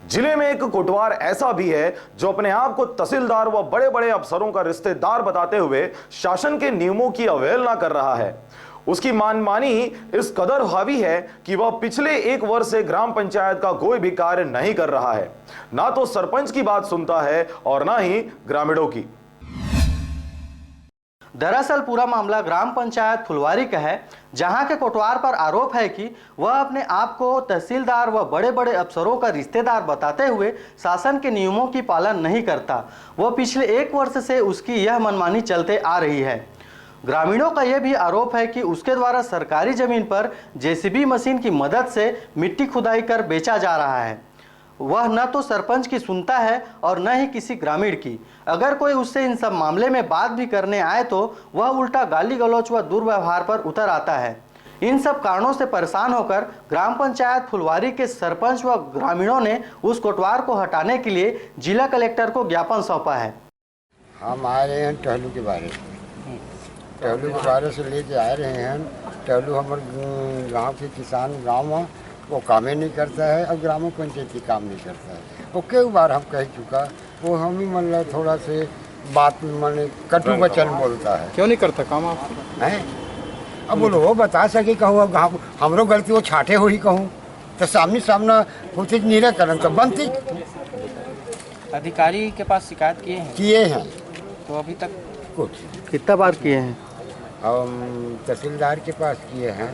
जिले में एक कोटवार ऐसा भी है जो अपने आप को तहसीलदार व बड़े बड़े अफसरों का रिश्तेदार बताते हुए शासन के नियमों की अवहेलना कर रहा है। उसकी मनमानी इस कदर हावी है कि वह पिछले 1 वर्ष से ग्राम पंचायत का कोई भी कार्य नहीं कर रहा है। ना तो सरपंच की बात सुनता है और ना ही ग्रामीणों की। दरअसल पूरा मामला ग्राम पंचायत फुलवारी का है, जहां के कोटवार पर आरोप है कि वह अपने आप को तहसीलदार व बड़े बड़े अफसरों का रिश्तेदार बताते हुए शासन के नियमों की पालन नहीं करता। वह पिछले 1 वर्ष से उसकी यह मनमानी चलते आ रही है। ग्रामीणों का यह भी आरोप है कि उसके द्वारा सरकारी जमीन पर जेसीबी मशीन की मदद से मिट्टी खुदाई कर बेचा जा रहा है। वह न तो सरपंच की सुनता है और न ही किसी ग्रामीण की। अगर कोई उससे इन सब मामले में बात भी करने आए तो वह उल्टा गाली गलौच व दुर्व्यवहार पर उतर आता है। इन सब कारणों से परेशान होकर ग्राम पंचायत फुलवारी के सरपंच व ग्रामीणों ने उस कोटवार को हटाने के लिए जिला कलेक्टर को ज्ञापन सौंपा है। हम आ रहे हैं टहलू के बारे से लेके आ रहे हैं। टहलू हमारे गांव के किसान गांव में वो काम ही नहीं करता है और ग्राम पंचायती काम नहीं करता है। वो कई बार हम कह चुका, वो हम ही मतलब थोड़ा से बात मैंने कटु वचन बोलता है। क्यों नहीं करता काम आप हैं? अब बोलो वो बता सके कहूँ, अब हमरो गलती वो छाटे हो ही कहूँ तो सामना होती निराकरण तो बनती। अधिकारी के पास शिकायत किए हैं तो अभी तक कुछ कितना बार किए हैं? हम तहसीलदार के पास किए हैं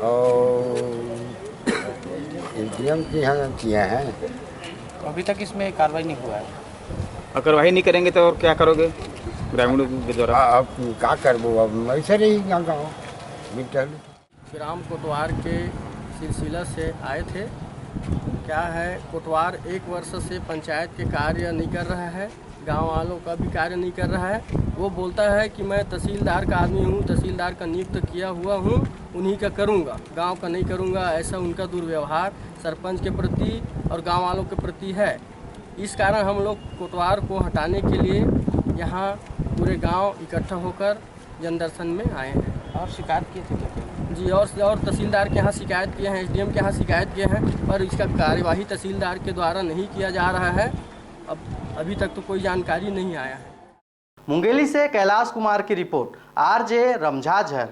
और एडीएम के यहाँ किए हैं। तो अभी तक इसमें कार्रवाई नहीं हुआ है। अगर कार्रवाई नहीं करेंगे तो और क्या करोगे ग्रामीणों के द्वारा? अब क्या करबो, अब ऐसे रही गाँव ग्राम कोटवार के सिलसिला से आए थे। क्या है, कोटवार 1 वर्ष से पंचायत के कार्य नहीं कर रहा है, गांव वालों का भी कार्य नहीं कर रहा है। वो बोलता है कि मैं तहसीलदार का आदमी हूँ, तहसीलदार का नियुक्त किया हुआ हूँ, उन्हीं का करूँगा, गांव का नहीं करूँगा। ऐसा उनका दुर्व्यवहार सरपंच के प्रति और गांव वालों के प्रति है। इस कारण हम लोग कोटवार को हटाने के लिए यहाँ पूरे गांव इकट्ठा होकर जनदर्शन में आए हैं। और शिकायत किए थे क्या? जी, और तहसीलदार के यहाँ शिकायत किए हैं, एसडीएम के यहाँ शिकायत किए हैं, पर इसका कार्यवाही तहसीलदार के द्वारा नहीं किया जा रहा है। अब अभी तक तो कोई जानकारी नहीं आया है। मुंगेली से कैलाश कुमार की रिपोर्ट, आरजे रमझा झर।